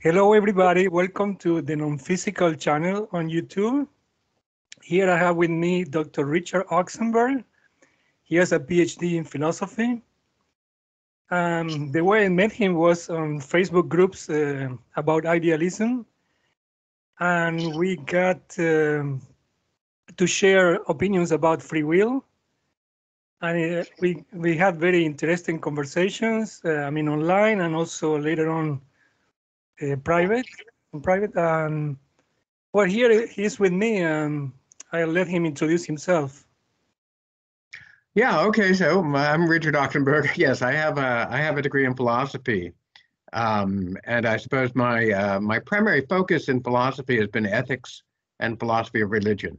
Hello, everybody. Welcome to the Non-Physical channel on YouTube. Here I have with me Dr. Richard Oxenberg. He has a PhD in philosophy. The way I met him was on Facebook groups about idealism. And we got to share opinions about free will. And we had very interesting conversations, online and also later on private. Well, here he's with me, and I'll let him introduce himself. Yeah, okay. So I'm Richard Oxenberg. Yes, I have a degree in philosophy, and I suppose my primary focus in philosophy has been ethics and philosophy of religion.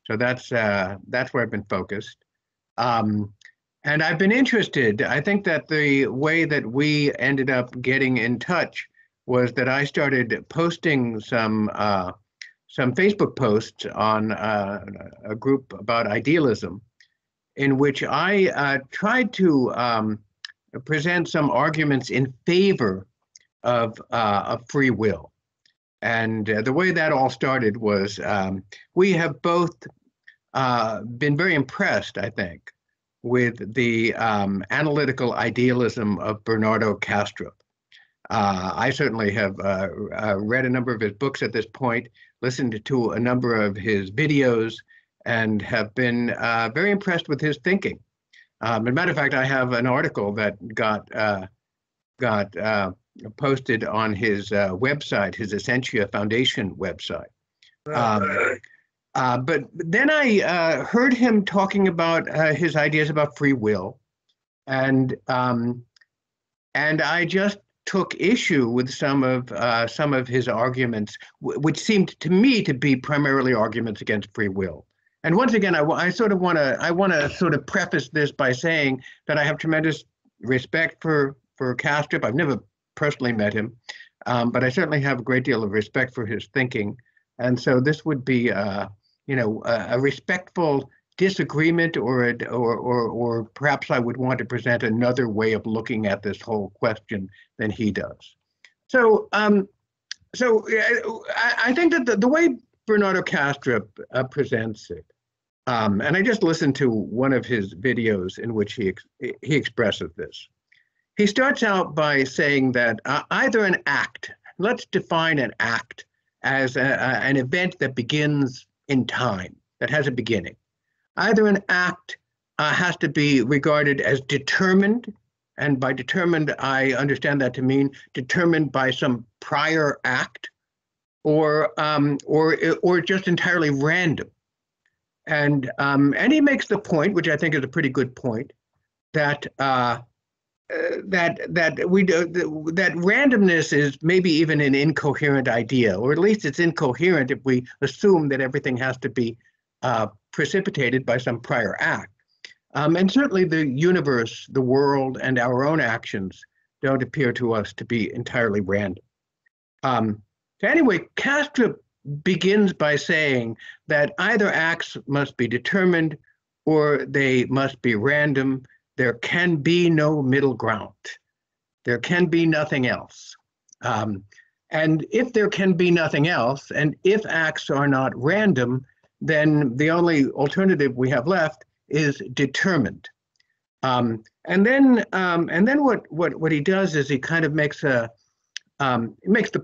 So that's where I've been focused. And I've been interested. I think that the way that we ended up getting in touch was that I started posting some Facebook posts on a group about idealism, in which I tried to present some arguments in favor of free will. And the way that all started was we have both been very impressed, I think, with the analytical idealism of Bernardo Kastrup. I certainly have read a number of his books at this point, listened to a number of his videos, and have been very impressed with his thinking. As a matter of fact, I have an article that got posted on his website, his Essentia Foundation website. But then I heard him talking about his ideas about free will, and I just took issue with some of his arguments, which seemed to me to be primarily arguments against free will. And once again, I want to sort of preface this by saying that I have tremendous respect for Kastrup. I've never personally met him, but I certainly have a great deal of respect for his thinking. And so this would be, a respectful disagreement, or perhaps I would want to present another way of looking at this whole question than he does. So, I think that the way Bernardo Kastrup presents it, and I just listened to one of his videos in which he expresses this. He starts out by saying that either an act, let's define an act as an event that begins in time, that has a beginning. Either an act has to be regarded as determined, and by determined, I understand that to mean determined by some prior act, or just entirely random. And he makes the point, which I think is a pretty good point, that that randomness is maybe even an incoherent idea, or at least it's incoherent if we assume that everything has to be precipitated by some prior act. And certainly the universe, the world, and our own actions don't appear to us to be entirely random. So anyway, Kastrup begins by saying that either acts must be determined or they must be random. There can be no middle ground. There can be nothing else. And if there can be nothing else, and if acts are not random, then the only alternative we have left is determined. And then what he does is he kind of makes the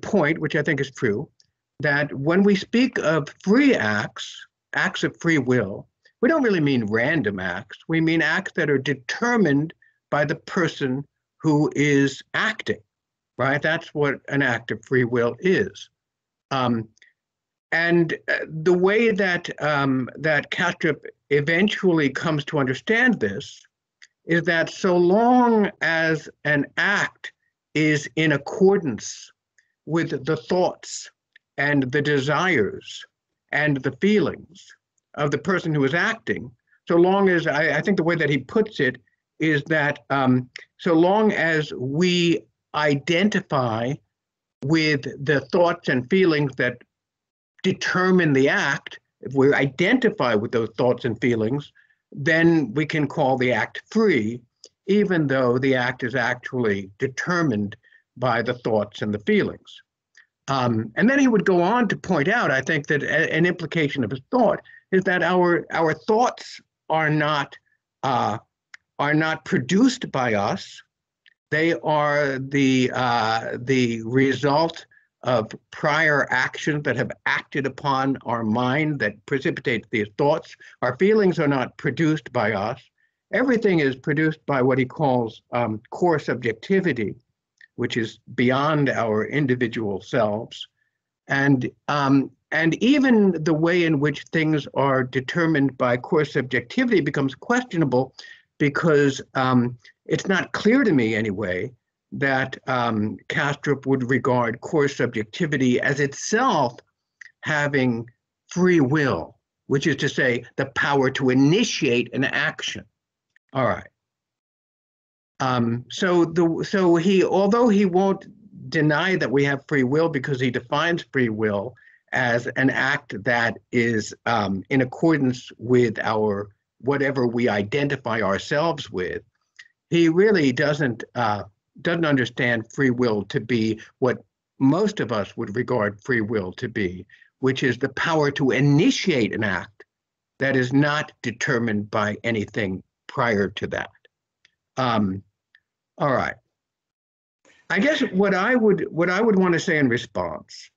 point, which I think is true, that when we speak of free acts of free will, we don't really mean random acts. We mean acts that are determined by the person who is acting, right? That's what an act of free will is. And the way that Kastrup eventually comes to understand this is that so long as an act is in accordance with the thoughts and the desires and the feelings of the person who is acting, so long as, I think the way that he puts it is that so long as we identify with the thoughts and feelings that determine the act, if we identify with those thoughts and feelings, then we can call the act free, even though the act is actually determined by the thoughts and the feelings. And then he would go on to point out, I think, that an implication of his thought is that our thoughts are not produced by us. They are the result of prior actions that have acted upon our mind that precipitate these thoughts. Our feelings are not produced by us. Everything is produced by what he calls core subjectivity, which is beyond our individual selves. And even the way in which things are determined by core subjectivity becomes questionable, because it's not clear to me anyway that Kastrup would regard core subjectivity as itself having free will, which is to say the power to initiate an action. All right. So he, although he won't deny that we have free will, because he defines free will as an act that is in accordance with our whatever we identify ourselves with, he really doesn't understand free will to be what most of us would regard free will to be, which is the power to initiate an act that is not determined by anything prior to that. All right. I guess what I would want to say in response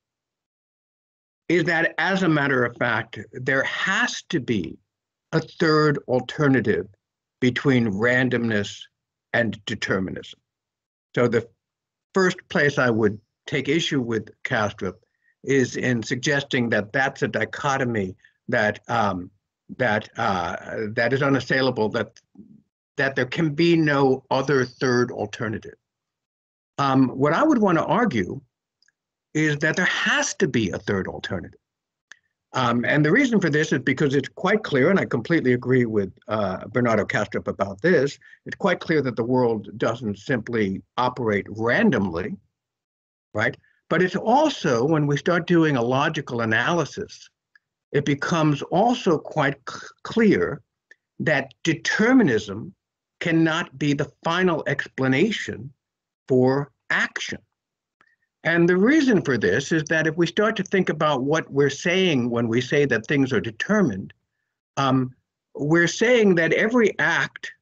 is that, as a matter of fact, there has to be a third alternative between randomness and determinism. So the first place I would take issue with Kastrup is in suggesting that that's a dichotomy that is unassailable, that there can be no other third alternative. What I would want to argue is that there has to be a third alternative. And the reason for this is because it's quite clear, and I completely agree with Bernardo Kastrup about this, it's quite clear that the world doesn't simply operate randomly, right? But it's also, when we start doing a logical analysis, it becomes also quite clear that determinism cannot be the final explanation for action. And the reason for this is that if we start to think about what we're saying when we say that things are determined, we're saying that every act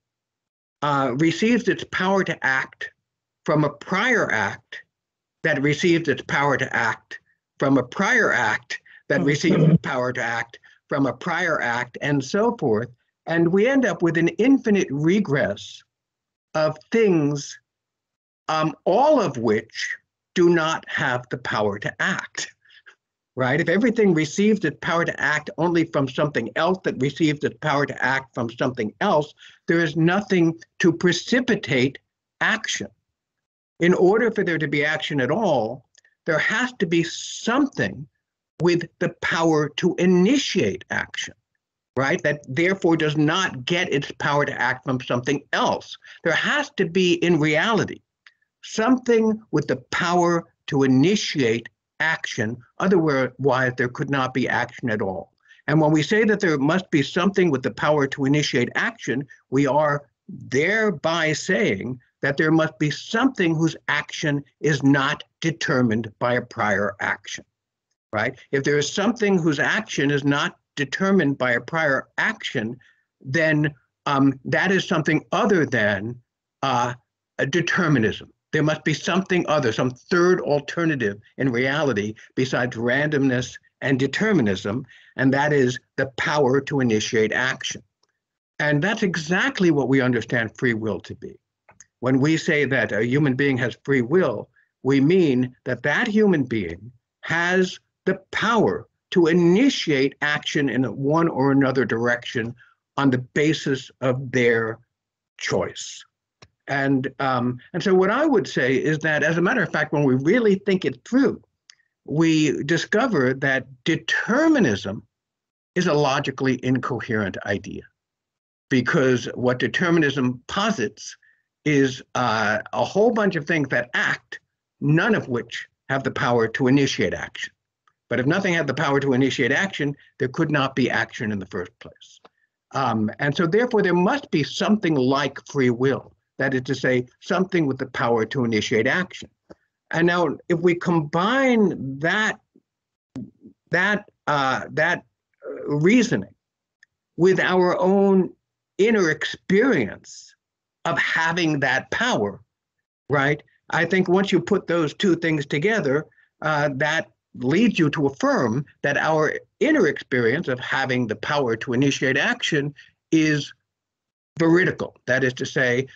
receives its power to act from a prior act that receives its power to act from a prior act that receives its power to act from a prior act, and so forth. And we end up with an infinite regress of things, all of which do not have the power to act, right? If everything receives its power to act only from something else that receives its power to act from something else, there is nothing to precipitate action. In order for there to be action at all, there has to be something with the power to initiate action, right? That therefore does not get its power to act from something else. There has to be, in reality, something with the power to initiate action. Otherwise, there could not be action at all. And when we say that there must be something with the power to initiate action, we are thereby saying that there must be something whose action is not determined by a prior action, right? If there is something whose action is not determined by a prior action, then that is something other than a determinism. There must be something other, some third alternative in reality besides randomness and determinism, and that is the power to initiate action. And that's exactly what we understand free will to be. When we say that a human being has free will, we mean that that human being has the power to initiate action in one or another direction on the basis of their choice. And so what I would say is that, as a matter of fact, when we really think it through, we discover that determinism is a logically incoherent idea, because what determinism posits is a whole bunch of things that act, none of which have the power to initiate action. But if nothing had the power to initiate action, there could not be action in the first place. And so therefore, there must be something like free will. That is to say, something with the power to initiate action. And now, if we combine that reasoning with our own inner experience of having that power, right? I think once you put those two things together, that leads you to affirm that our inner experience of having the power to initiate action is veridical. That is to say,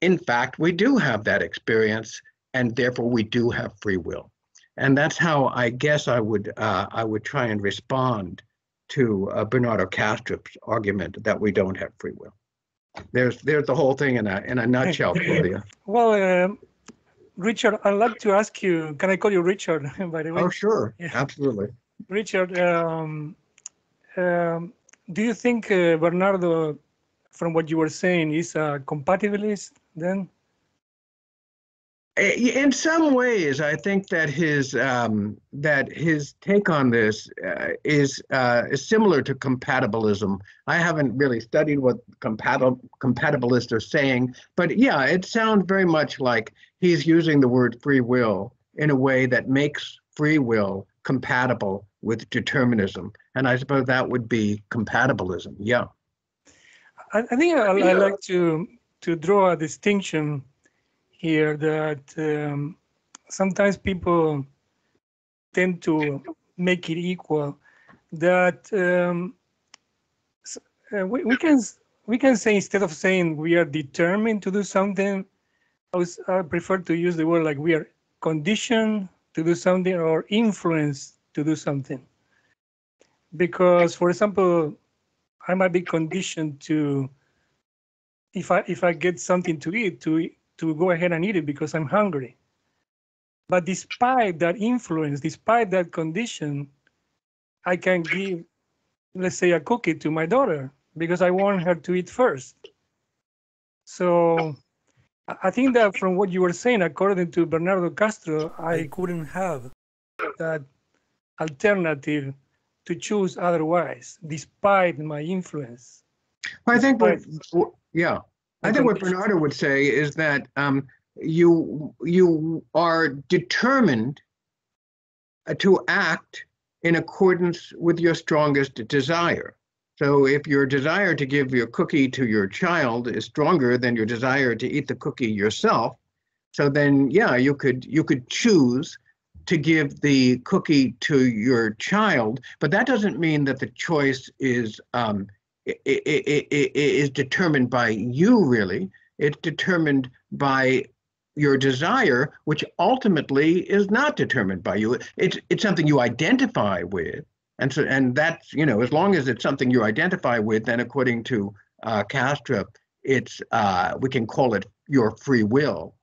in fact, we do have that experience, and therefore we do have free will. And that's how I guess I would try and respond to Bernardo Kastrup's argument that we don't have free will. There's the whole thing in a nutshell, Claudia. Well, Richard, I'd like to ask you, can I call you Richard, by the way? Oh, sure. Yeah. Absolutely. Richard, do you think Bernardo, from what you were saying, is a compatibilist then? In some ways, I think that his take on this is similar to compatibilism. I haven't really studied what compatibilists are saying, but yeah, it sounds very much like he's using the word free will in a way that makes free will compatible with determinism, and I suppose that would be compatibilism. Yeah, I think I like to draw a distinction here that sometimes people tend to make it equal. That we can say, instead of saying we are determined to do something, I prefer to use the word like we are conditioned to do something or influenced to do something. Because, for example, I might be conditioned to, if I get something to eat, to go ahead and eat it because I'm hungry. But despite that influence, despite that condition, I can give, let's say, a cookie to my daughter because I want her to eat first. So I think that from what you were saying, according to Bernardo Kastrup, I couldn't have that alternative to choose otherwise, despite my influence. I think what Bernardo would say is that you are determined to act in accordance with your strongest desire. So if your desire to give your cookie to your child is stronger than your desire to eat the cookie yourself, so then you could choose to give the cookie to your child, but that doesn't mean that the choice is determined by you, really. It's determined by your desire, which ultimately is not determined by you. It's something you identify with, and that's, as long as it's something you identify with, then according to Kastrup, it's we can call it your free will,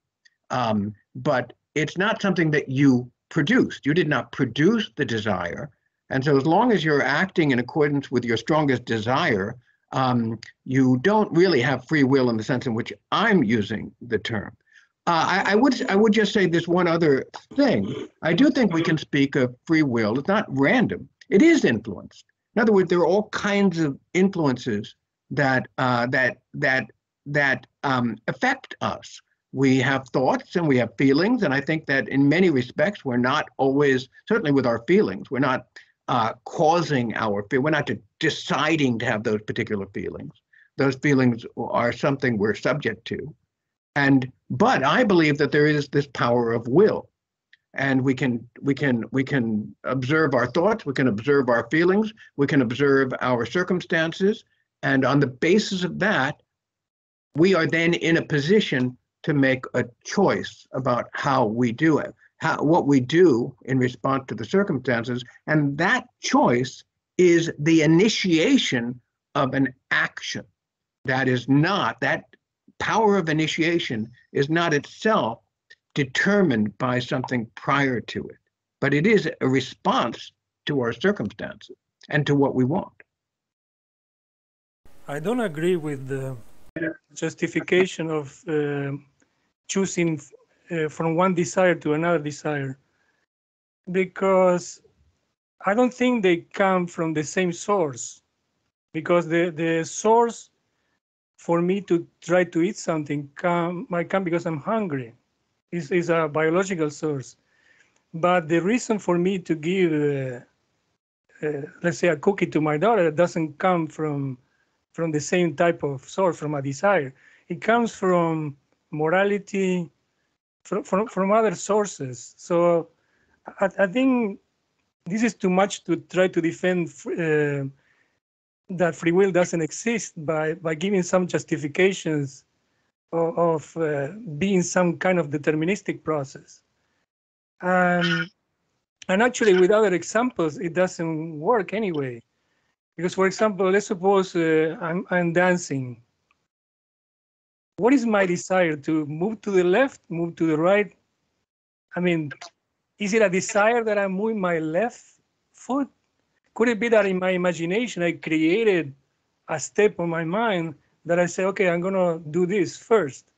but it's not something that you produced. You did not produce the desire. And so as long as you're acting in accordance with your strongest desire, you don't really have free will in the sense in which I'm using the term. I would just say this one other thing. I do think we can speak of free will. It's not random. It is influenced. In other words, there are all kinds of influences that affect us. We have thoughts and we have feelings, and I think that in many respects we're not always, certainly with our feelings, we're not causing our fear. We're not deciding to have those particular feelings. Those feelings are something we're subject to. But I believe that there is this power of will, and we can observe our thoughts, we can observe our feelings, we can observe our circumstances, and on the basis of that, we are then in a position to make a choice about how we do it, what we do in response to the circumstances, and that choice is the initiation of an action. That power of initiation is not itself determined by something prior to it, but it is a response to our circumstances and to what we want. I don't agree with the justification of choosing from one desire to another desire, because I don't think they come from the same source, because the source for me to try to eat something might come because I'm hungry. It's a biological source. But the reason for me to give, let's say, a cookie to my daughter doesn't come from the same type of source, from a desire. It comes from morality, from other sources. So I think this is too much to try to defend that free will doesn't exist by giving some justifications of being some kind of deterministic process. And actually, with other examples, it doesn't work anyway. Because, for example, let's suppose I'm dancing. What is my desire? To move to the left, move to the right? I mean, is it a desire that I'm moving my left foot? Could it be that in my imagination, I created a step on my mind that I say, okay, I'm going to do this first?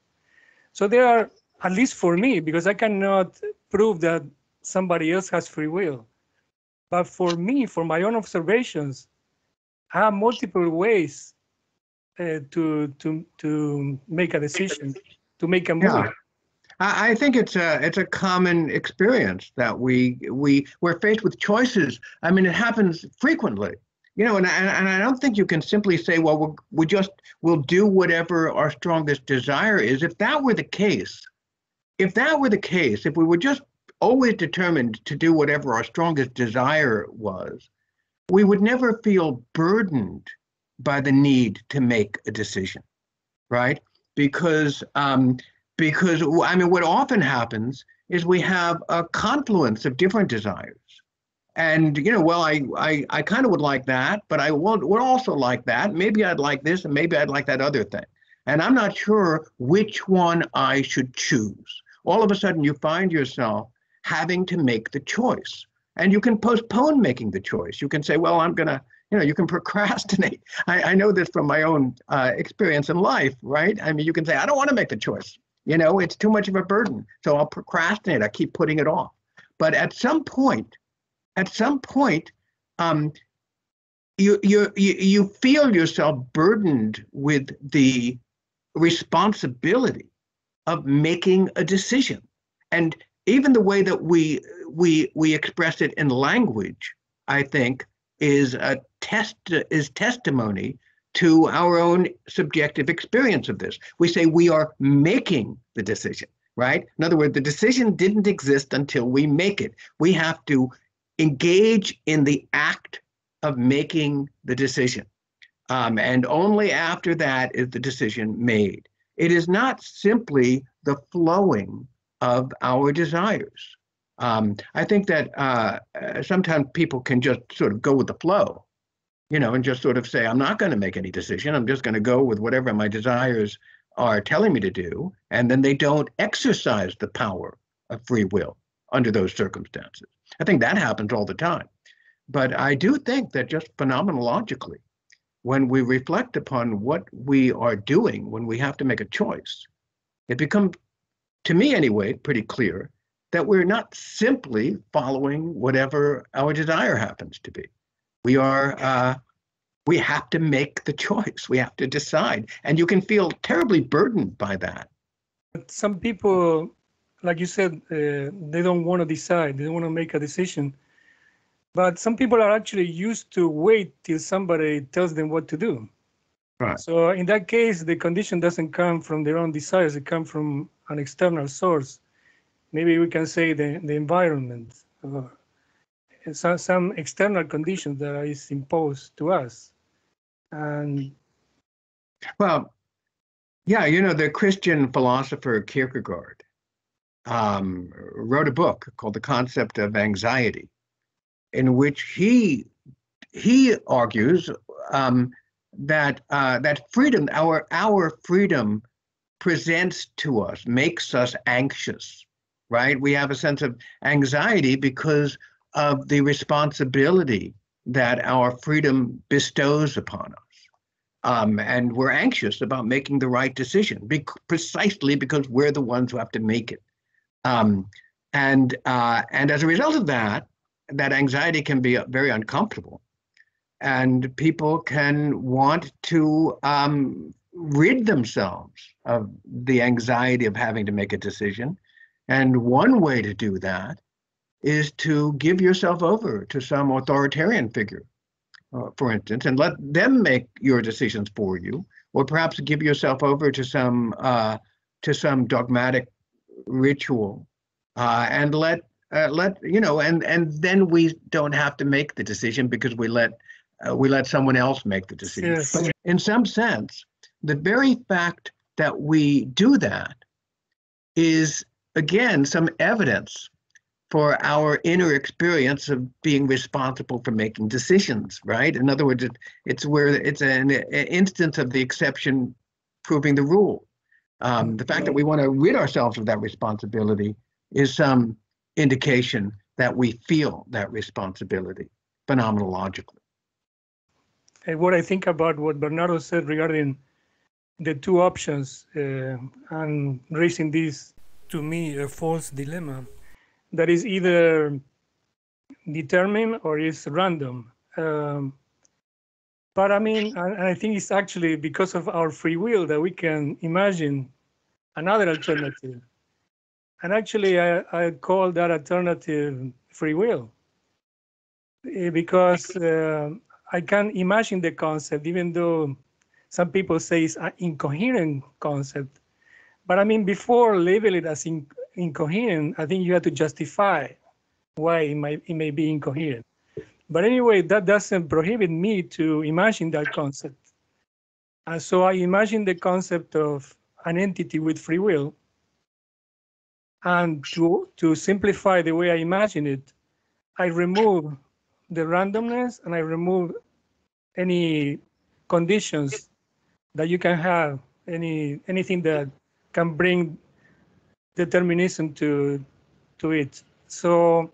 So there are, at least for me, because I cannot prove that somebody else has free will. But for me, for my own observations, I have multiple ways to make a decision, to make a move. Yeah. I think it's a common experience that we're faced with choices. I mean, it happens frequently, you know, and I don't think you can simply say, well, we'll do whatever our strongest desire is. If that were the case, if we were just always determined to do whatever our strongest desire was, we would never feel burdened by the need to make a decision, right? Because I mean, what often happens is we have a confluence of different desires. And, you know, well, I kind of would like that, but I would also like that. Maybe I'd like this, and maybe I'd like that other thing. And I'm not sure which one I should choose. All of a sudden, you find yourself having to make the choice. And you can postpone making the choice. You can say, well, I'm going to, you know, you can procrastinate. I know this from my own experience in life, right? I mean, you can say, I don't want to make the choice. You know, it's too much of a burden. So I'll procrastinate. I keep putting it off. But at some point, you feel yourself burdened with the responsibility of making a decision. And even the way that we express it in language, I think, is testimony to our own subjective experience of this. We say we are making the decision, right? In other words, the decision didn't exist until we make it. We have to engage in the act of making the decision. And only after that is the decision made. It is not simply the flowing of our desires. I think that sometimes people can just sort of go with the flow, you know, and just sort of say, I'm not going to make any decision. I'm just going to go with whatever my desires are telling me to do. And then they don't exercise the power of free will under those circumstances. I think that happens all the time. But I do think that just phenomenologically, when we reflect upon what we are doing when we have to make a choice, it becomes, to me anyway, pretty clear that we're not simply following whatever our desire happens to be. We have to make the choice. We have to decide. And you can feel terribly burdened by that. Some people, like you said, they don't want to decide. They don't want to make a decision. But some people are actually used to wait till somebody tells them what to do. Right. So in that case, the condition doesn't come from their own desires. It comes from an external source. Maybe we can say the environment, or some external condition that is imposed to us. And well, yeah, you know, the Christian philosopher Kierkegaard wrote a book called The Concept of Anxiety, in which he argues that freedom, our freedom, presents to us, makes us anxious, right? We have a sense of anxiety because of the responsibility that our freedom bestows upon us. And we're anxious about making the right decision, precisely because we're the ones who have to make it. And as a result of that, that anxiety can be very uncomfortable. And people can want to rid themselves of the anxiety of having to make a decision. And one way to do that is to give yourself over to some authoritarian figure, for instance, and let them make your decisions for you, or perhaps give yourself over to some dogmatic ritual, and let and then we don't have to make the decision because we let someone else make the decision. Yes. But in some sense, the very fact that we do that is, again, some evidence for our inner experience of being responsible for making decisions, right? In other words, it's an instance of the exception proving the rule. The fact that we want to rid ourselves of that responsibility is some indication that we feel that responsibility phenomenologically. And what I think about what Bernardo said regarding the two options and raising this, to me, a false dilemma that is either determined or is random. But I mean, I think it's actually because of our free will that we can imagine another alternative. And actually, I call that alternative free will because I can imagine the concept, even though some people say it's an incoherent concept. But I mean, before label it as incoherent, I think you have to justify why it may be incoherent. But anyway, that doesn't prohibit me to imagine that concept. And so I imagine the concept of an entity with free will. And to simplify the way I imagine it, I remove the randomness and I remove any conditions that you can have, anything that can bring determinism to it. So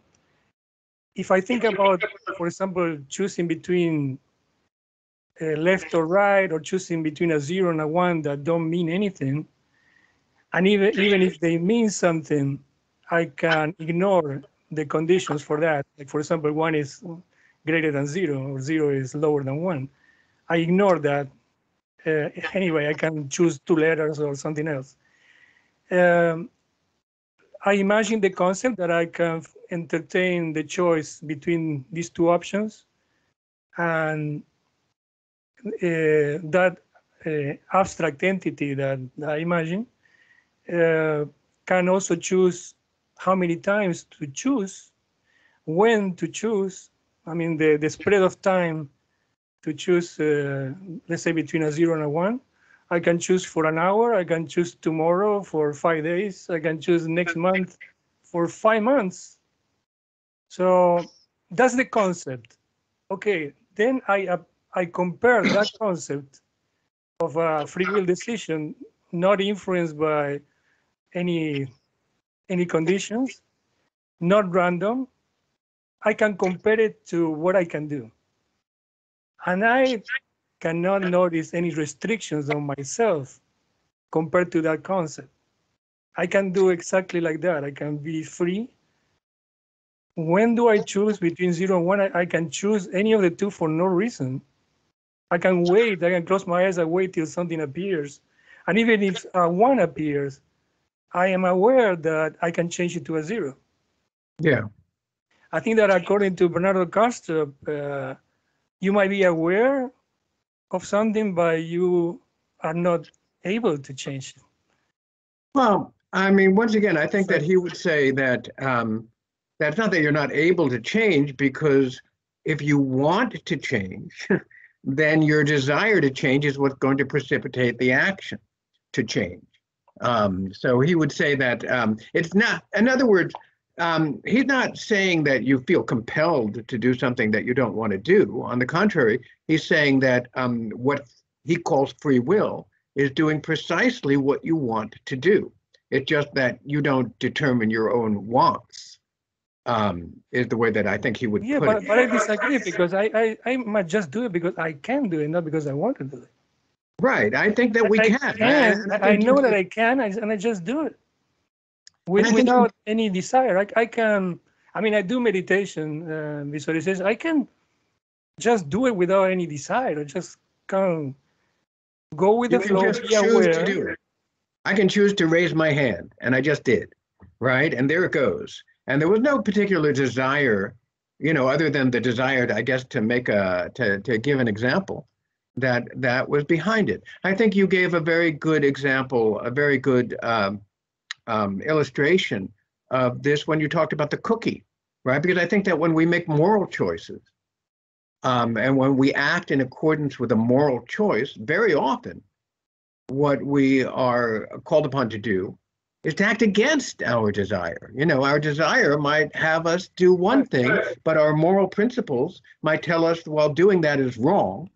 if I think about, for example, choosing between left or right, or choosing between a 0 and a 1 that don't mean anything, and even if they mean something, I can ignore the conditions for that. Like, for example, 1 is greater than 0, or 0 is lower than 1. I ignore that. Anyway, I can choose 2 letters or something else. I imagine the concept that I can entertain the choice between these 2 options, and that abstract entity that I imagine can also choose how many times to choose, when to choose. I mean, the spread of time to choose, let's say, between a 0 and a 1. I can choose for an hour, I can choose tomorrow for 5 days, I can choose next month for 5 months. So that's the concept. Okay, then I compare that concept of a free will decision, not influenced by any conditions, not random. I can compare it to what I can do. And I cannot notice any restrictions on myself compared to that concept. I can do exactly like that. I can be free. When do I choose between 0 and 1? I can choose any of the 2 for no reason. I can wait. I can close my eyes and wait till something appears. And even if 1 appears, I am aware that I can change it to a 0. Yeah. I think that according to Bernardo Kastrup, you might be aware of something, but you are not able to change it. Well, I mean, once again, I think that he would say that that's not that you're not able to change, because if you want to change, then your desire to change is what's going to precipitate the action to change. So he would say that it's not, in other words, he's not saying that you feel compelled to do something that you don't want to do. On the contrary, he's saying that what he calls free will is doing precisely what you want to do. It's just that you don't determine your own wants, is the way that I think he would put it. But I disagree, because I might just do it because I can do it, not because I want to do it. Right. I think that we can. I know that I can, and I just do it without any desire. I can. I mean, I do meditation, visualization. I can just do it without any desire. I just can go with the flow. Just choose to do it. I can choose to raise my hand, and I just did, right? And there it goes. And there was no particular desire, other than the desire, I guess, to make to give an example that was behind it. I think you gave a very good example, a very good illustration of this when you talked about the cookie, right? Because I think that when we make moral choices, and when we act in accordance with a moral choice, very often what we are called upon to do is to act against our desire. Our desire might have us do one thing, but our moral principles might tell us, well, doing that is wrong.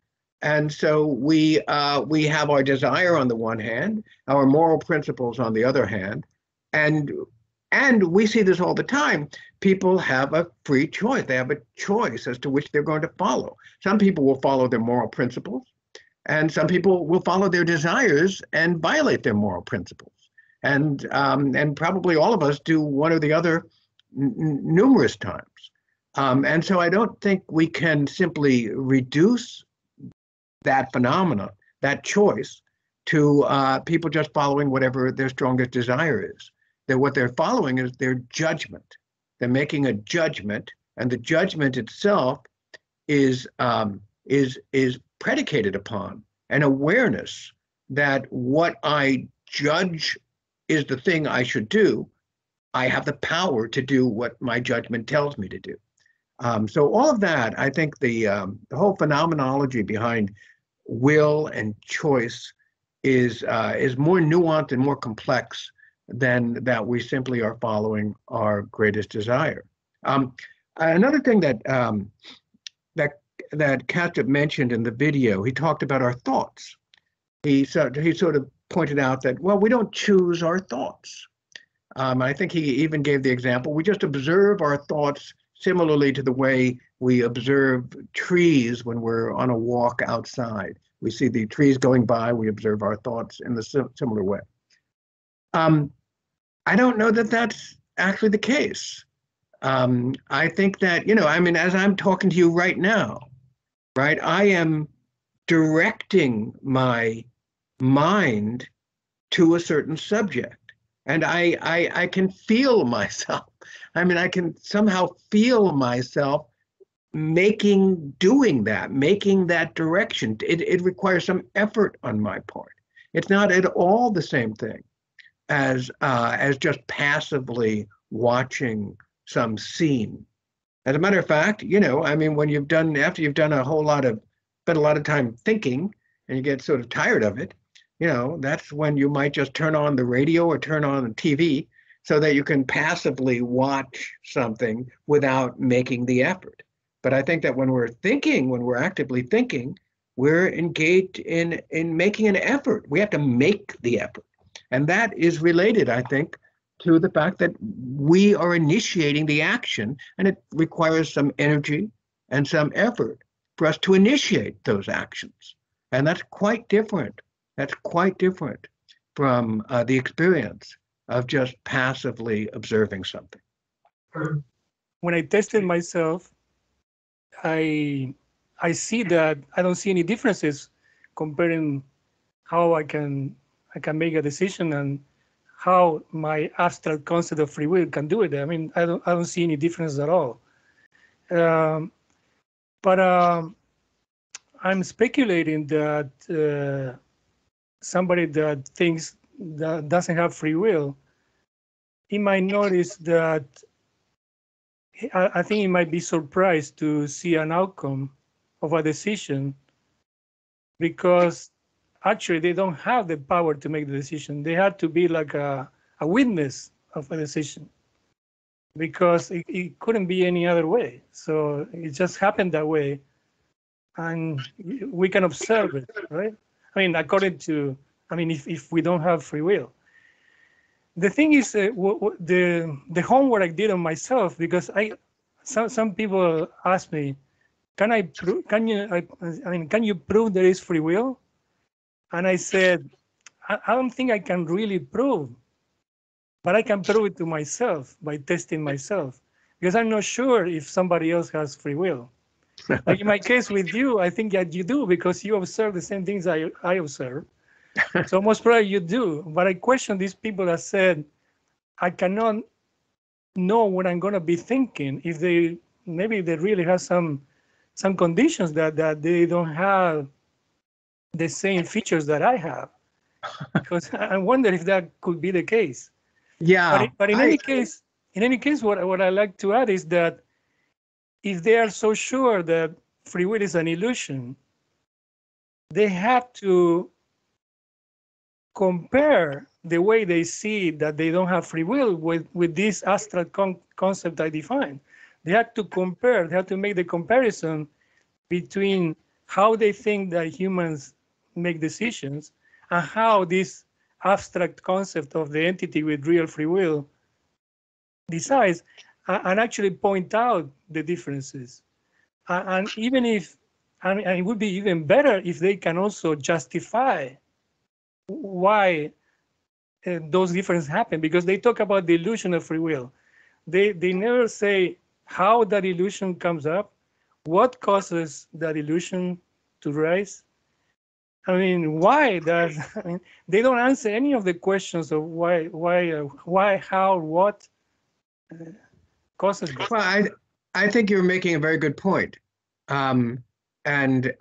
And so we have our desire on the one hand, our moral principles on the other hand, and we see this all the time. People have a free choice. They have a choice as to which they're going to follow. Some people will follow their moral principles, and some people will follow their desires and violate their moral principles. And probably all of us do one or the other numerous times. And so I don't think we can simply reduce that phenomena, that choice, to people just following whatever their strongest desire is. That what they're following is their judgment. They're making a judgment, and the judgment itself is predicated upon an awareness that what I judge is the thing I should do. I have the power to do what my judgment tells me to do. So all of that, I think the whole phenomenology behind will and choice is more nuanced and more complex than that we simply are following our greatest desire. Another thing that Kastrup mentioned in the video, he talked about our thoughts. He sort of pointed out that, well, we don't choose our thoughts. I think he even gave the example, we just observe our thoughts similarly to the way we observe trees when we're on a walk outside. We see the trees going by, we observe our thoughts in the similar way. I don't know that that's actually the case. I think that, as I'm talking to you right now, right, I am directing my mind to a certain subject, and I can feel myself. I can somehow feel myself doing that direction. It requires some effort on my part. It's not at all the same thing as just passively watching some scene. As a matter of fact, when after you've done spent a lot of time thinking, and you get sort of tired of it, that's when you might just turn on the radio or turn on the TV so that you can passively watch something without making the effort. But I think that when we're actively thinking, we're engaged in making an effort. We have to make the effort. And that is related, I think, to the fact that we are initiating the action, and it requires some energy and some effort for us to initiate those actions. And that's quite different. That's quite different from the experience of just passively observing something. When I tested myself, I see that I don't see any differences comparing how I can make a decision and how my abstract concept of free will can do it. I don't see any difference at all. But I'm speculating that somebody that thinks that doesn't have free will, he might notice that I think he might be surprised to see an outcome of a decision, because actually they don't have the power to make the decision. They had to be like a witness of a decision, because it couldn't be any other way. So it just happened that way, and we can observe it, right? According to, if we don't have free will. The thing is, the homework I did on myself, because some people ask me, can you prove there is free will? And I said, I don't think I can really prove, but I can prove it to myself by testing myself, because I'm not sure if somebody else has free will. Like in my case with you, I think that you do, because you observe the same things I observe. So most probably you do. But I question these people that said, I cannot know what I'm going to be thinking if they maybe they really have some conditions that they don't have the same features that I have, because I wonder if that could be the case. Yeah, But in any case, what I like to add is that if they are so sure that free will is an illusion, they have to compare the way they see that they don't have free will with this abstract concept I defined. They have to compare, they have to make the comparison between how they think that humans make decisions and how this abstract concept of the entity with real free will decides, and actually point out the differences. And even if, and it would be even better if they can also justify why those differences happen, because they talk about the illusion of free will. They never say how that illusion comes up, what causes that illusion to rise. I mean, why that? I mean, they don't answer any of the questions of why, how, what causes this. well, I think you're making a very good point. And it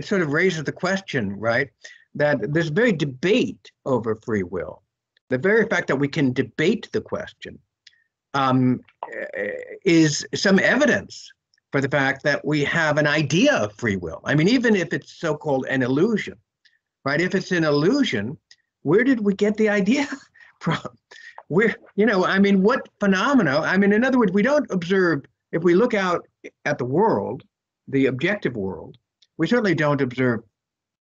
sort of raises the question, right, that this very debate over free will, the very fact that we can debate the question, is some evidence for the fact that we have an idea of free will. I mean, even if it's so-called an illusion, right? If it's an illusion, where did we get the idea from? Where, I mean, what phenomena? I mean, in other words, we don't observe, if we look out at the world, the objective world, we certainly don't observe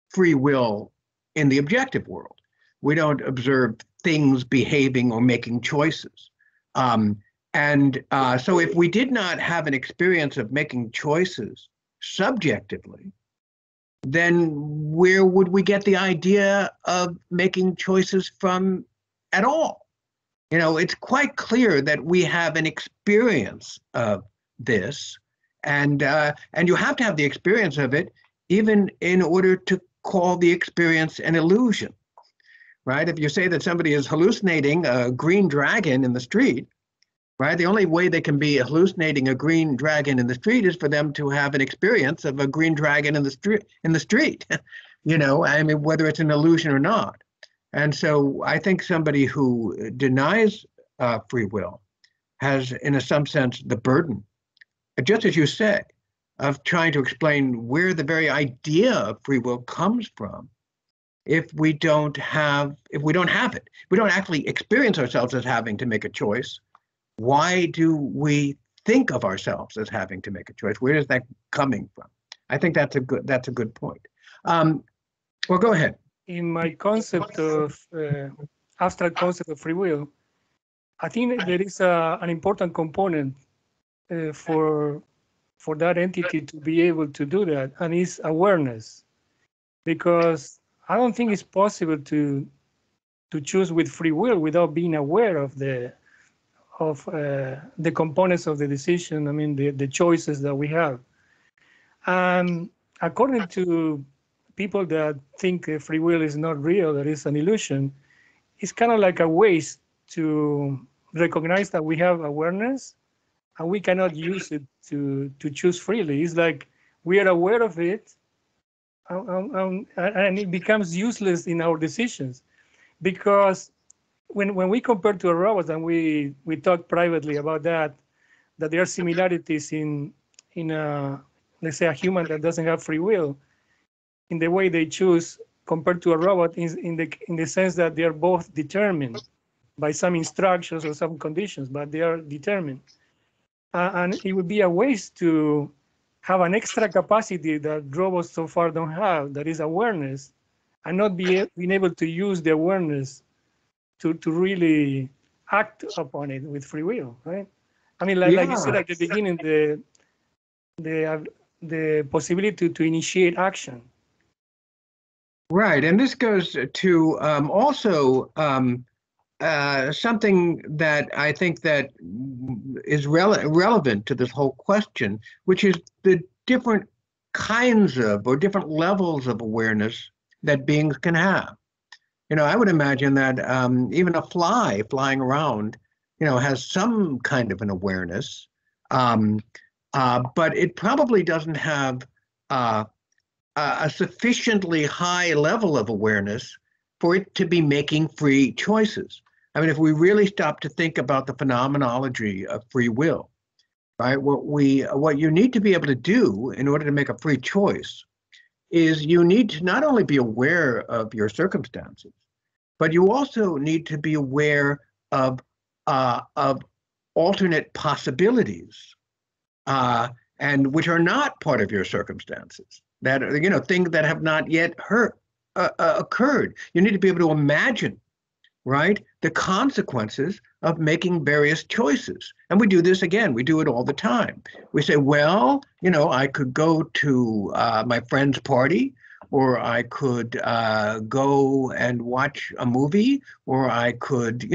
free will in the objective world. We don't observe things behaving or making choices. So if we did not have an experience of making choices subjectively, then where would we get the idea of making choices from at all? It's quite clear that we have an experience of this, and you have to have the experience of it even in order to call the experience an illusion, right? If you say that somebody is hallucinating a green dragon in the street, right? The only way they can be hallucinating a green dragon in the street is for them to have an experience of a green dragon in the street. I mean, whether it's an illusion or not. And so I think somebody who denies free will has, in some sense, the burden, just as you said, of trying to explain where the very idea of free will comes from. If we don't have it, we don't actually experience ourselves as having to make a choice. Why do we think of ourselves as having to make a choice? Where is that coming from? I think that's a good point. Well, go ahead. In my concept of abstract concept of free will, I think there is an important component for that entity to be able to do that, and it's awareness. Because I don't think it's possible to choose with free will without being aware of the components of the decision. I mean, the choices that we have. According to people that think free will is not real, that it's an illusion, it's kind of like a waste to recognize that we have awareness and we cannot use it to choose freely. It's like we are aware of it, and it becomes useless in our decisions. Because when we compare to a robot, and we talk privately about that there are similarities in let's say a human that doesn't have free will, in the way they choose compared to a robot, in the sense that they are both determined by some instructions or some conditions, but they are determined. And it would be a waste to have an extra capacity that robots so far don't have, that is awareness, and not being able to use the awareness to really act upon it with free will, right? I mean, like you said at the beginning, the possibility to initiate action. Right, and this goes to also something that I think that is relevant to this whole question, which is the different kinds of or different levels of awareness that beings can have. I would imagine that even a fly flying around, has some kind of an awareness, but it probably doesn't have a sufficiently high level of awareness for it to be making free choices. I mean, if we really stop to think about the phenomenology of free will, right? What you need to be able to do in order to make a free choice is you need to not only be aware of your circumstances, but you also need to be aware of alternate possibilities, and which are not part of your circumstances, that things that have not yet occurred. You need to be able to imagine, right, the consequences of making various choices. And we do this again. We do it all the time. We say, well, I could go to my friend's party, or I could go and watch a movie, or I could,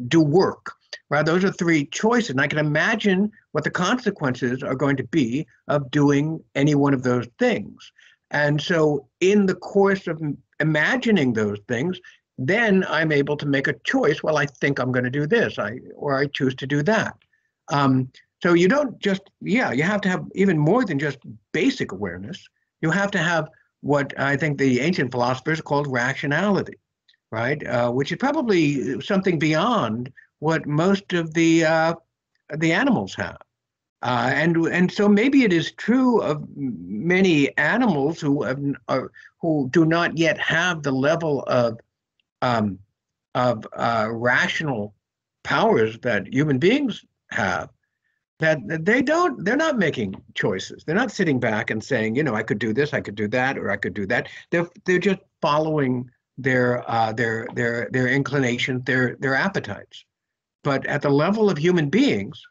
do work. Right? Those are three choices. And I can imagine what the consequences are going to be of doing any one of those things. And so in the course of imagining those things, then I'm able to make a choice. Well, I think I'm going to do this, or I choose to do that. So you don't just, you have to have even more than just basic awareness. You have to have what I think the ancient philosophers called rationality, right? Which is probably something beyond what most of the animals have. And so maybe it is true of many animals who do not yet have the level of rational powers that human beings have, that they're not making choices. They're not sitting back and saying, I could do this, I could do that, or I could do that. They're just following their inclinations, their appetites. But at the level of human beings,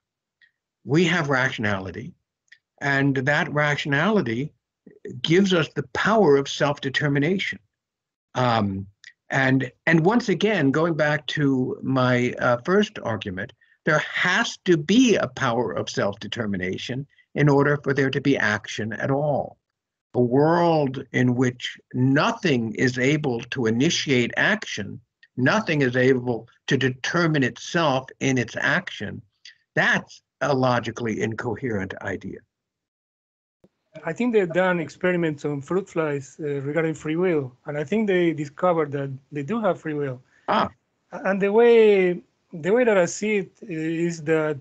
we have rationality, and that rationality gives us the power of self-determination. And once again, going back to my first argument, there has to be a power of self-determination in order for there to be action at all. A world in which nothing is able to initiate action, nothing is able to determine itself in its action, that's a logically incoherent idea. I think they've done experiments on fruit flies regarding free will, and I think they discovered that they do have free will. And the way that I see it is that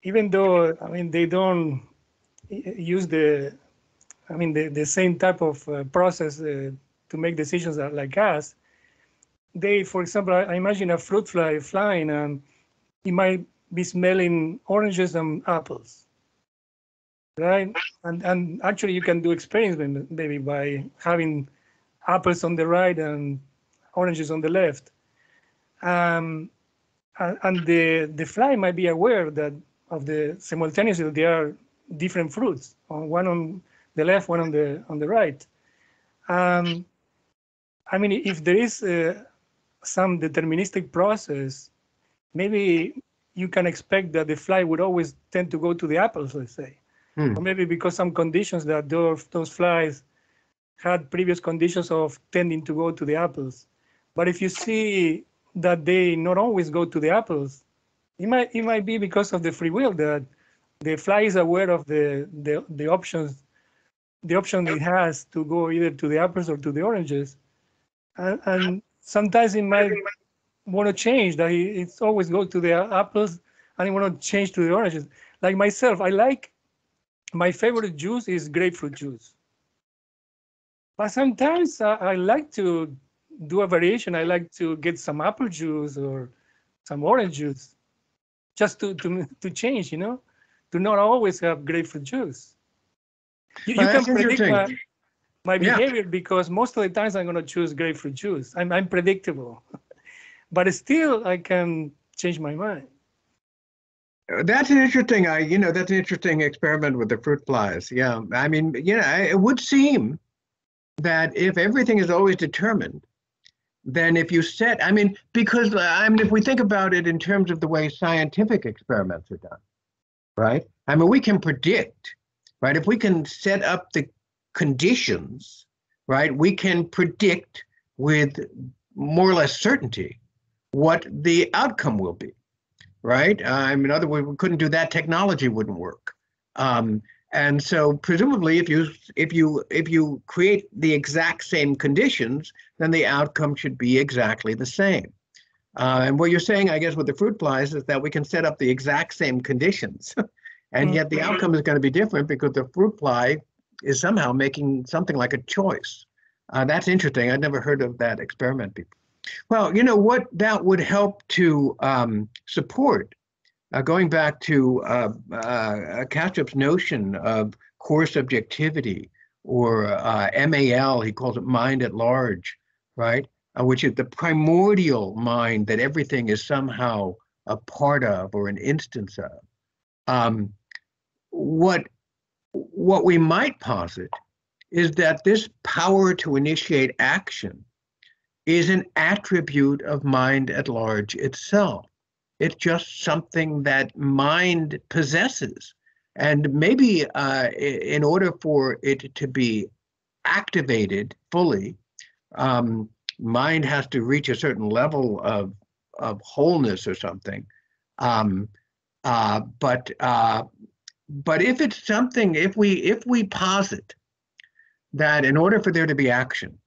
even though, they don't use the same type of process to make decisions like us, they, for example, I imagine a fruit fly flying, and it might be smelling oranges and apples, right? And actually you can do experiments maybe by having apples on the right and oranges on the left. And the fly might be aware that simultaneously there are different fruits, one on the left, one on the right. If there is some deterministic process, maybe you can expect that the fly would always tend to go to the apples, let's say. Or maybe because some conditions that those flies had previous conditions of tending to go to the apples. But if you see that they not always go to the apples, it might be because of the free will, that the fly is aware of the options, the option it has to go either to the apples or to the oranges. And sometimes it might want to change, that it's always go to the apples and it want to change to the oranges. Like myself, my favorite juice is grapefruit juice. But sometimes I like to do a variation. I like to get some apple juice or some orange juice, just to change, to not always have grapefruit juice. You can predict my behavior, because most of the times I'm going to choose grapefruit juice. I'm predictable, but still I can change my mind. That's an interesting, that's an interesting experiment with the fruit flies. Yeah, it would seem that if everything is always determined, then if you set, because if we think about it in terms of the way scientific experiments are done, right? We can predict, right? If we can set up the conditions, right, we can predict with more or less certainty what the outcome will be, right? In other words, we couldn't do that, technology wouldn't work. And so presumably if you create the exact same conditions, then the outcome should be exactly the same. And what you're saying, I guess, with the fruit flies is that we can set up the exact same conditions, and yet the outcome is going to be different because the fruit fly is somehow making something like a choice. That's interesting. I'd never heard of that experiment before. Well, you know what that would help to support, going back to Kastrup's notion of core subjectivity, or MAL, he calls it mind at large, right? Which is the primordial mind that everything is somehow a part of or an instance of. What we might posit is that this power to initiate action is an attribute of mind at large itself. It's just something that mind possesses. And maybe in order for it to be activated fully, mind has to reach a certain level of wholeness or something. But if it's something, if we posit that in order for there to be action,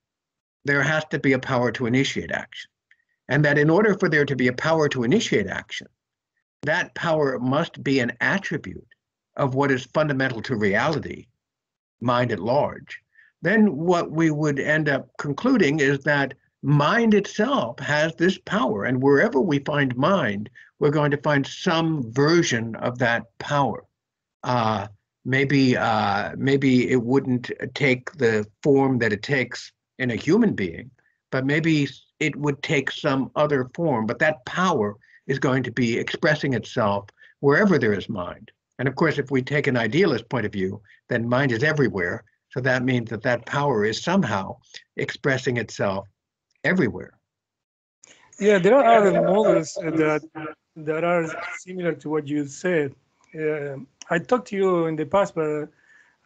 there has to be a power to initiate action, and that in order for there to be a power to initiate action, that power must be an attribute of what is fundamental to reality, mind at large, then what we would end up concluding is that mind itself has this power, and wherever we find mind, we're going to find some version of that power. Maybe it wouldn't take the form that it takes in a human being, but maybe it would take some other form. But that power is going to be expressing itself wherever there is mind. And of course, if we take an idealist point of view, then mind is everywhere. So that means that that power is somehow expressing itself everywhere. Yeah, there are other models that are similar to what you said. I talked to you in the past, but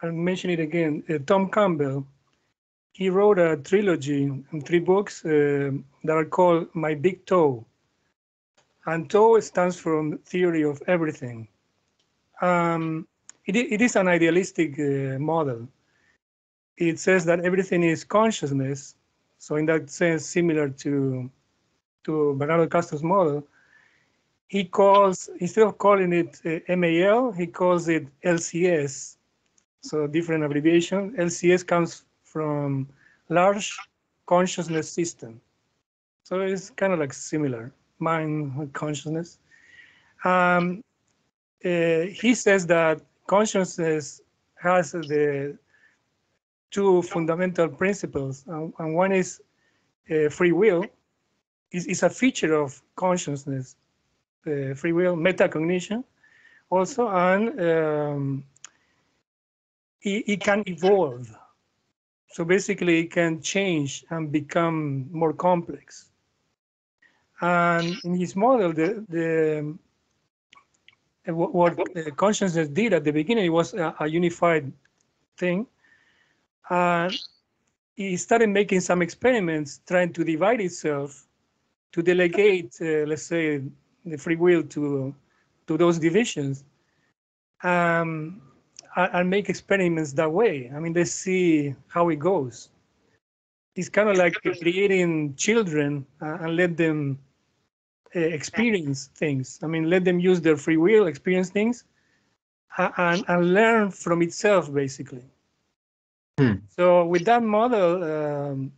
I'll mention it again. Tom Campbell, he wrote a trilogy and 3 books that are called My Big Toe. And toe stands for theory of everything. It is an idealistic model. It says that everything is consciousness. So in that sense, similar to Bernardo Kastrup's model, he calls, instead of calling it MAL, he calls it LCS. So different abbreviation. LCS comes from large consciousness system. So it's kind of like similar, mind consciousness. He says that consciousness has the 2 fundamental principles, and one is free will. Is a feature of consciousness, free will, metacognition also, and it can evolve. So basically it can change and become more complex. And in his model, what consciousness did at the beginning, it was a unified thing. And he started making some experiments trying to divide itself, to delegate, let's say, the free will to those divisions, and make experiments that way. I mean, they see how it goes. It's kind of like creating children and let them experience things. I mean, let them use their free will, experience things, and learn from itself, basically. So with that model,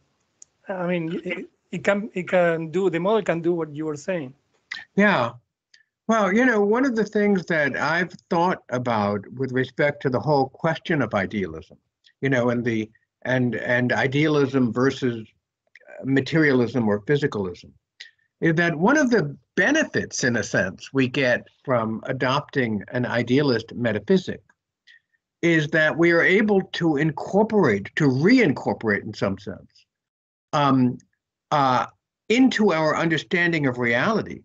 I mean, the model can do what you were saying. Yeah. Well, you know, one of the things that I've thought about with respect to the whole question of idealism, you know, and idealism versus materialism or physicalism, is that one of the benefits, in a sense, we get from adopting an idealist metaphysic is that we are able to reincorporate in some sense, into our understanding of reality,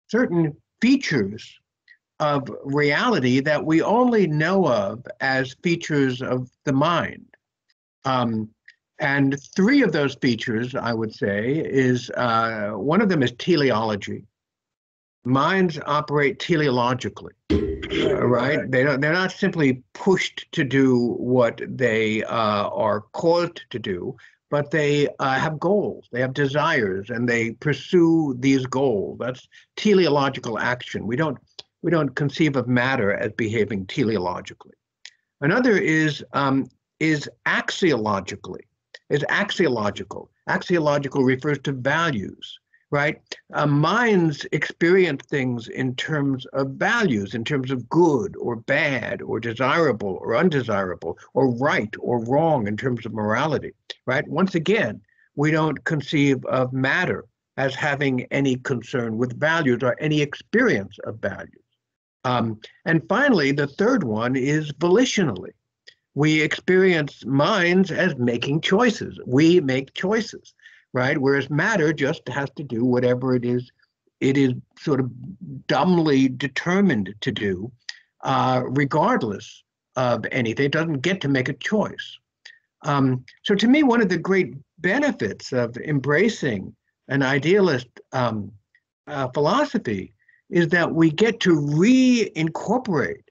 certain features of reality that we only know of as features of the mind. And three of those features, I would say, is one of them is teleology. Minds operate teleologically, right? They're not simply pushed to do what they are caused to do, but they have goals, they have desires, and they pursue these goals. That's teleological action. We don't conceive of matter as behaving teleologically. Another is axiologically. Is axiological. Axiological refers to values, right? Minds experience things in terms of values, in terms of good or bad or desirable or undesirable or right or wrong in terms of morality, right? Once again, we don't conceive of matter as having any concern with values or any experience of values. And finally, the third one is volitionally. We experience minds as making choices. We make choices, right? Whereas matter just has to do whatever it is sort of dumbly determined to do, regardless of anything. It doesn't get to make a choice. So to me, one of the great benefits of embracing an idealist philosophy is that we get to reincorporate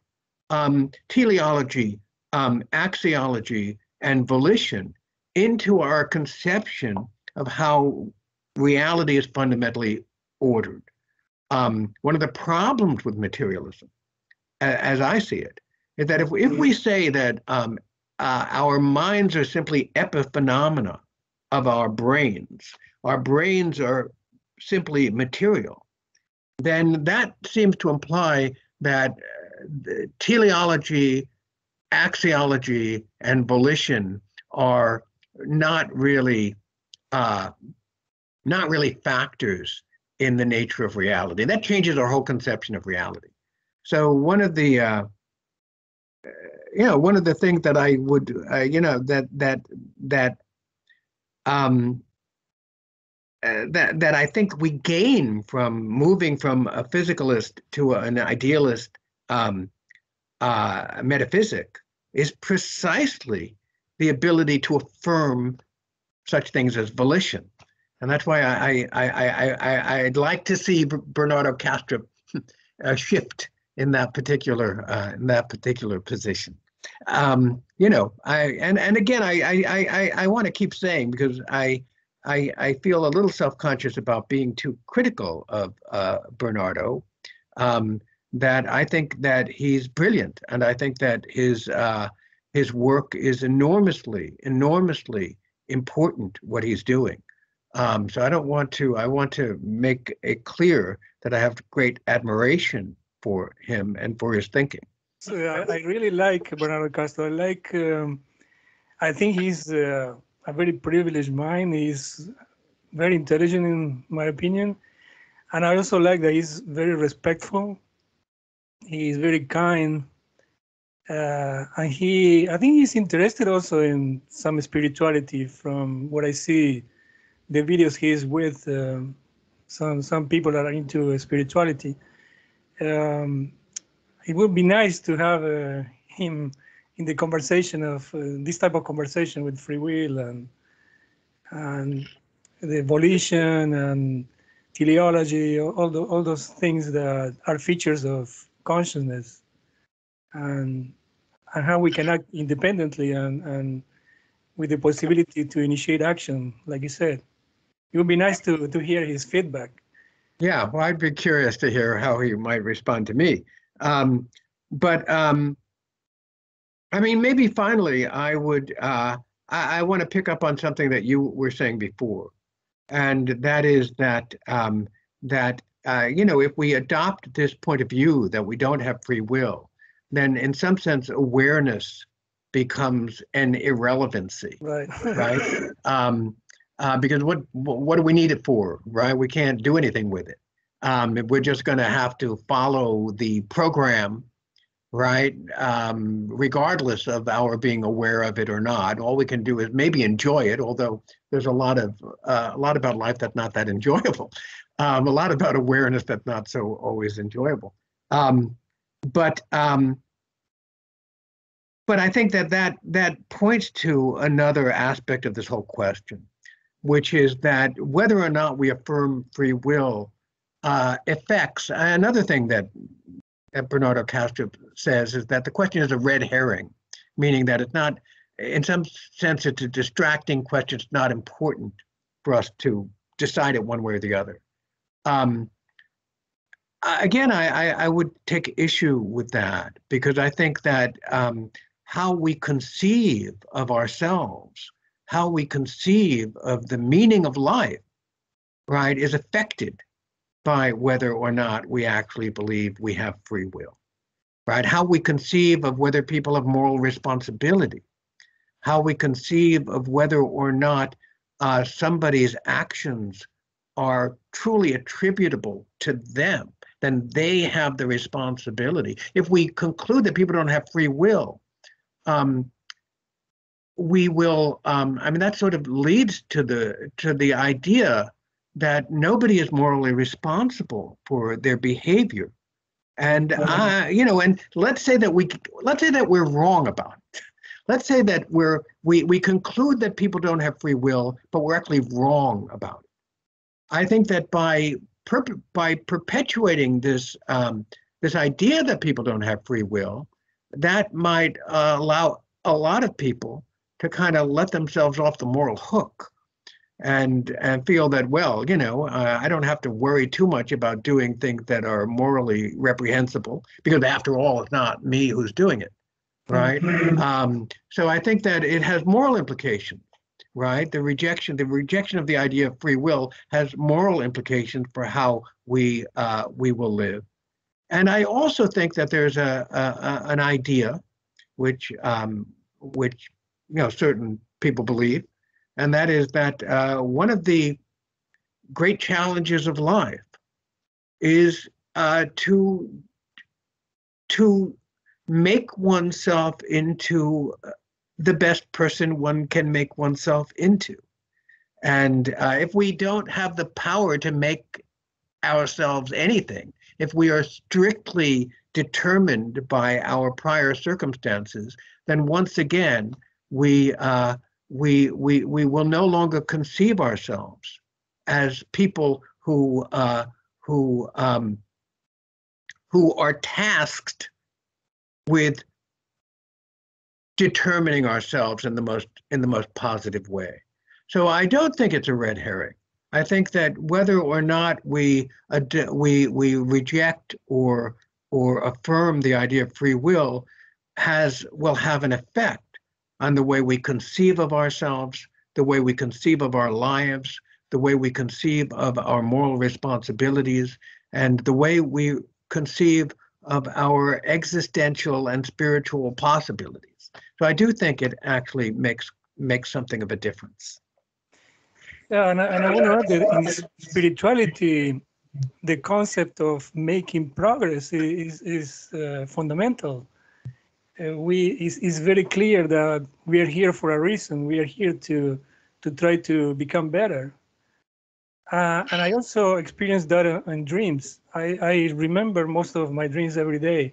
teleology, axiology, and volition into our conception of how reality is fundamentally ordered. One of the problems with materialism, as I see it, is that if we say that our minds are simply epiphenomena of our brains are simply material, then that seems to imply that teleology, axiology, and volition are not really factors in the nature of reality. That changes our whole conception of reality. So one of the things that I would that I think we gain from moving from a physicalist to an idealist metaphysic is precisely the ability to affirm such things as volition, and that's why I'd like to see Bernardo Kastrup shift in that particular position. I want to keep saying, because I feel a little self-conscious about being too critical of Bernardo, that I think that he's brilliant, and I think that his work is enormously important, what he's doing. So I want to make it clear that I have great admiration for him and for his thinking. So I really like Bernardo Castro. I think he's a very privileged mind. He's very intelligent, in my opinion. And I also like that he's very respectful. He's very kind. And I think he's interested also in some spirituality. From what I see, the videos he's with, some people that are into spirituality. It would be nice to have him in the conversation of this type of conversation with free will and the volition and teleology, all those things that are features of consciousness, and how we can act independently and with the possibility to initiate action, like you said. It would be nice to hear his feedback. Yeah, well, I'd be curious to hear how he might respond to me. Maybe finally, I want to pick up on something that you were saying before, and that is that if we adopt this point of view that we don't have free will, then in some sense awareness becomes an irrelevancy, right? Because what do we need it for, right? We can't do anything with it. We're just going to have to follow the program, right? Regardless of our being aware of it or not. All we can do is maybe enjoy it, although there's a lot about life that's not that enjoyable. A lot about awareness that's not so always enjoyable. but I think that points to another aspect of this whole question, which is that whether or not we affirm free will affects another thing that Bernardo Kastrup says is that the question is a red herring, meaning that it's not, in some sense, it's a distracting question. It's not important for us to decide it one way or the other. Again, I would take issue with that because I think that how we conceive of ourselves, how we conceive of the meaning of life, right, is affected by whether or not we actually believe we have free will, right? How we conceive of whether people have moral responsibility, how we conceive of whether or not somebody's actions are truly attributable to them, then they have the responsibility. If we conclude that people don't have free will, we will, I mean, that sort of leads to the idea that nobody is morally responsible for their behavior. And and let's say that we're wrong about it. Let's say that we conclude that people don't have free will, but we're actually wrong about it. I think that by perpetuating this this idea that people don't have free will, that might allow a lot of people to kind of let themselves off the moral hook and feel that, well, I don't have to worry too much about doing things that are morally reprehensible because after all, it's not me who's doing it, right? So I think that it has moral implications, right? The rejection of the idea of free will has moral implications for how we will live. And I also think that there's an idea which certain people believe, and that is that one of the great challenges of life is to make oneself into the best person one can make oneself into. And if we don't have the power to make ourselves anything, if we are strictly determined by our prior circumstances, then once again we will no longer conceive ourselves as people who are tasked with determining ourselves in the most positive way. So I don't think it's a red herring. I think that whether or not we reject or affirm the idea of free will will have an effect on the way we conceive of ourselves, the way we conceive of our lives, the way we conceive of our moral responsibilities, and the way we conceive of our existential and spiritual possibilities. So I do think it actually makes something of a difference. Yeah, and I want to add that in spirituality, the concept of making progress is fundamental. It's very clear that we are here for a reason. We are here to try to become better. And I also experienced that in dreams. I remember most of my dreams every day.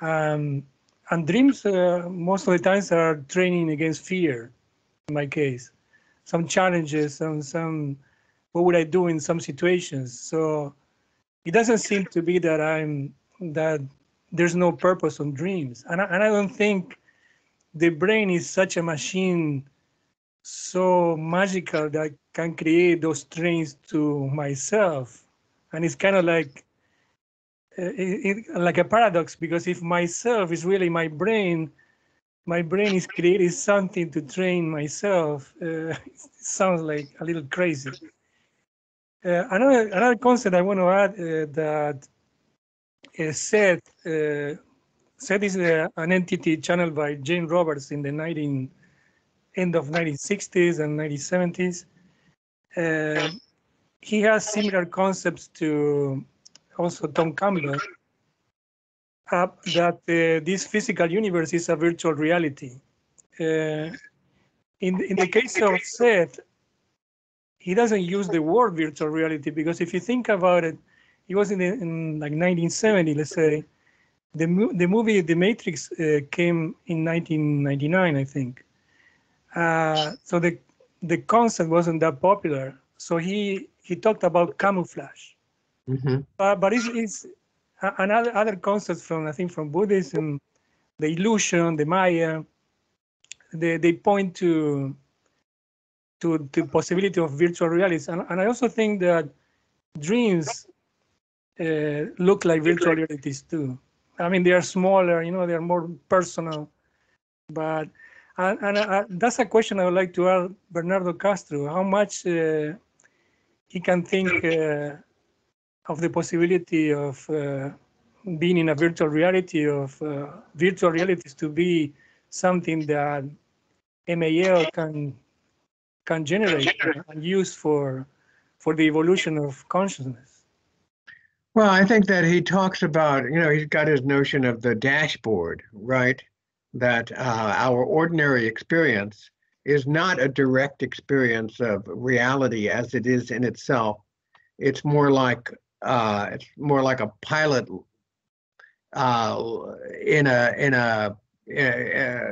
And dreams, most of the times, are training against fear, in my case. Some challenges, some what would I do in some situations. So it doesn't seem to be that there's no purpose on dreams. And I don't think the brain is such a machine so magical that I can create those trains to myself. And it's kind of like like a paradox, because if myself is really my brain is creating something to train myself. It sounds like a little crazy. Another concept I want to add that Seth is an entity channeled by Jane Roberts in the end of 1960s and 1970s. He has similar concepts to also Tom Campbell, that this physical universe is a virtual reality. In the case of Seth, he doesn't use the word virtual reality, because if you think about it, he was in like 1970, let's say, the movie The Matrix came in 1999, I think. So the concept wasn't that popular. So he talked about camouflage. Mm-hmm. But it's another other concepts from, I think, from Buddhism, the illusion, the Maya. They point to the possibility of virtual realities, and I also think that dreams look like virtual realities too. I mean, they are smaller, they are more personal, but and that's a question I would like to ask Bernardo Castro. How much he can think of the possibility of being in a virtual reality, of virtual realities to be something that MAL can generate and use for the evolution of consciousness. Well, I think that he talks about, he's got his notion of the dashboard, right? That our ordinary experience is not a direct experience of reality as it is in itself. It's more like a pilot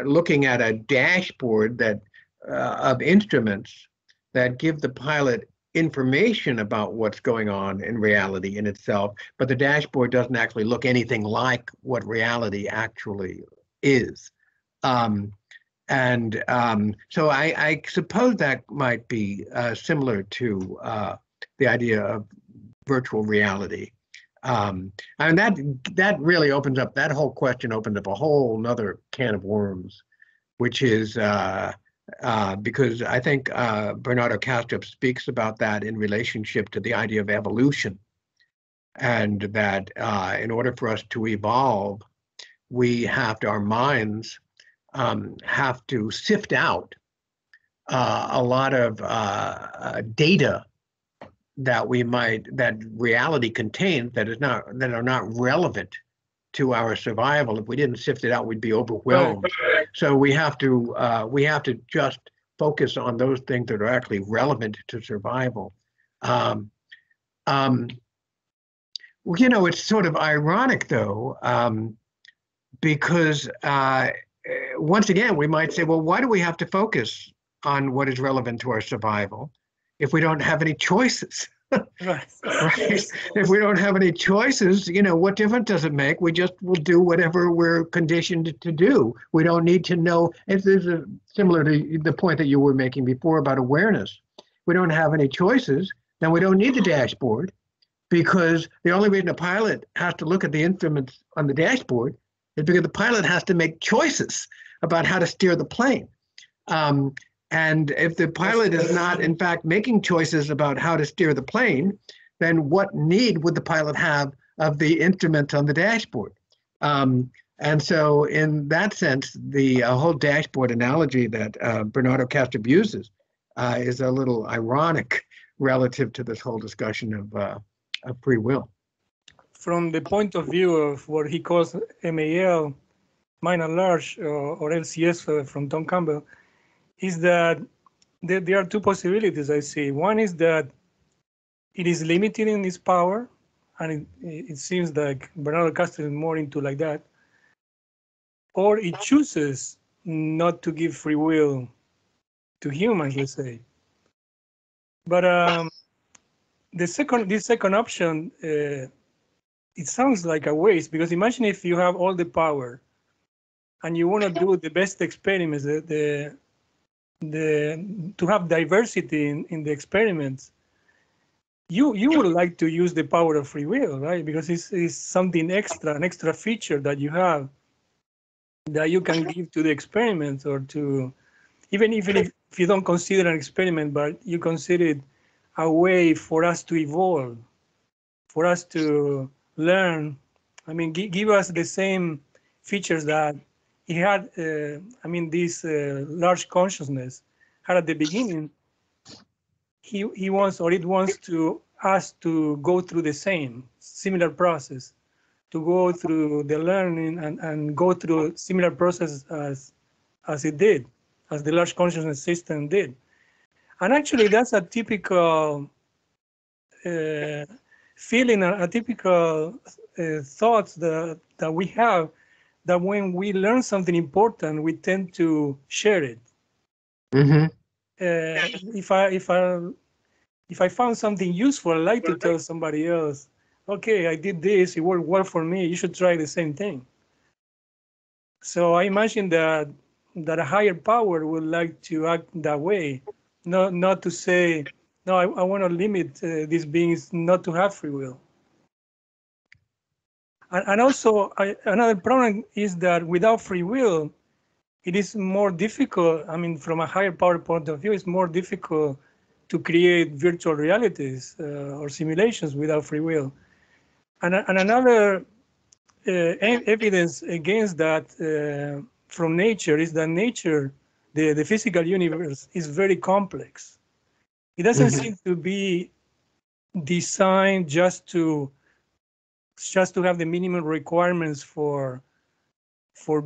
looking at a dashboard that of instruments that give the pilot information about what's going on in reality in itself, but the dashboard doesn't actually look anything like what reality actually is. So I suppose that might be similar to the idea of virtual reality. And that really opens up, that whole question opens up a whole nother can of worms, which is because I think Bernardo Kastrup speaks about that in relationship to the idea of evolution, and that in order for us to evolve, our minds have to sift out a lot of data that reality contains that are not relevant to our survival. If we didn't sift it out, we'd be overwhelmed. Right. So we have to just focus on those things that are actually relevant to survival. It's sort of ironic though, because once again, we might say, well, why do we have to focus on what is relevant to our survival if we don't have any choices? Right. If we don't have any choices, what difference does it make? We just will do whatever we're conditioned to do. We don't need to know. This is similar to the point that you were making before about awareness. We don't have any choices, then we don't need the dashboard, because the only reason a pilot has to look at the instruments on the dashboard is because the pilot has to make choices about how to steer the plane. And if the pilot is not, in fact, making choices about how to steer the plane, then what need would the pilot have of the instrument on the dashboard? And so in that sense, the whole dashboard analogy that Bernardo Kastrup uses is a little ironic relative to this whole discussion of free will. From the point of view of what he calls MAL, mind at large, or LCS from Tom Campbell, is that there are two possibilities I see. One is that it is limited in its power, and it seems like Bernardo Kastrup is more into like that, or it chooses not to give free will to humans, let's say. But this second option, it sounds like a waste, because imagine if you have all the power and you want to do the best experiments, to have diversity in the experiments. You would like to use the power of free will, right? Because it's something extra, an extra feature that you have that you can give to the experiments, or to even if you don't consider an experiment, but you consider it a way for us to evolve, for us to learn. I mean, give us the same features that he had. This large consciousness had at the beginning. He wants, or it wants to us to go through the same similar process, to go through the learning and go through similar process as it did, as the large consciousness system did. And actually, that's a typical feeling a typical thoughts that we have, that when we learn something important, we tend to share it. Mm-hmm. If I found something useful, I like to tell somebody else, okay, I did this, it worked well for me, you should try the same thing. So I imagine that a higher power would like to act that way, not to say, no, I want to limit these beings not to have free will. And also, another problem is that without free will, it is more difficult. I mean, from a higher power point of view, it's more difficult to create virtual realities or simulations without free will. And another evidence against that from nature is that nature, the physical universe, is very complex. It doesn't seem to be designed just to have the minimum requirements for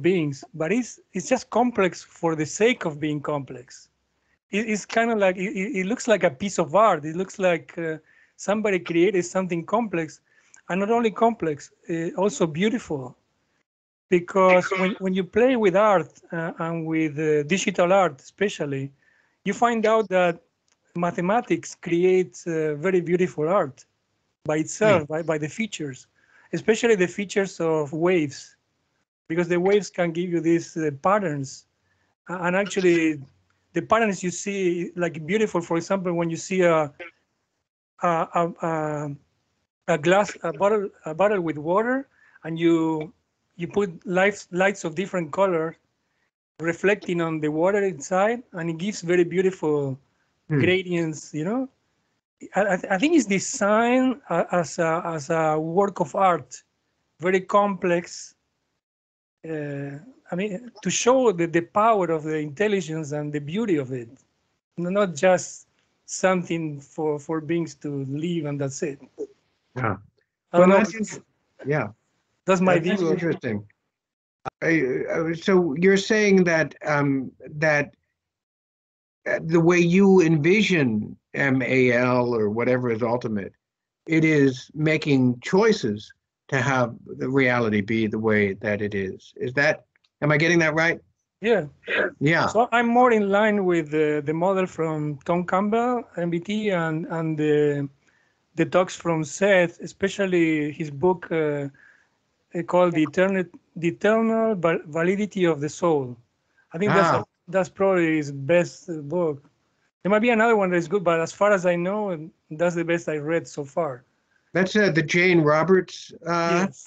beings, but it's just complex for the sake of being complex. It's kind of like, it looks like a piece of art. It looks like somebody created something complex, and not only complex, also beautiful. Because when you play with art and with digital art especially, you find out that mathematics creates very beautiful art by itself, by the features, especially the features of waves, because the waves can give you these patterns. And actually, the patterns you see, like beautiful, for example, when you see a bottle with water, and you put lights of different colors reflecting on the water inside, and it gives very beautiful gradients. I think it's designed as a work of art, very complex. I mean, to show the power of the intelligence and the beauty of it, not just something for beings to live and that's it. Yeah. Well, yeah. That's my view. view. Interesting. So you're saying that that the way you envision MAL or whatever is ultimate, it is making choices to have the reality be the way that it is. Am I getting that right? Yeah. Yeah. So I'm more in line with the model from Tom Campbell, MBT, and the talks from Seth, especially his book called The Eternal Validity of the Soul. I think that's probably his best book. There might be another one that's good, but as far as I know, that's the best I read so far. That's the Jane Roberts yes.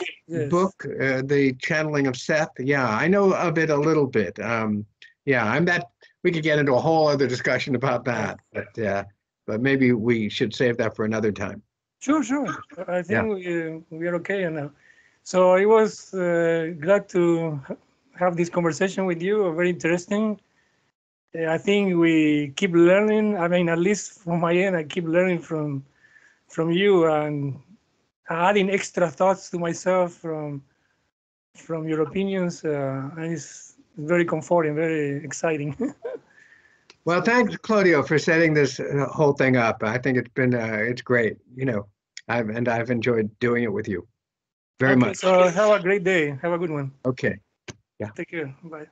book, The Channeling of Seth. Yeah, I know of it a little bit. We could get into a whole other discussion about that, but maybe we should save that for another time. Sure. I think we are okay now. So I was glad to have this conversation with you. Very interesting. I think we keep learning. I mean, at least from my end, I keep learning from you and adding extra thoughts to myself from your opinions. And it's very comforting, very exciting. Well, thanks, Claudio, for setting this whole thing up. I think it's great. I've enjoyed doing it with you very much. So have a great day. Have a good one. Okay. Yeah. Take care. Bye.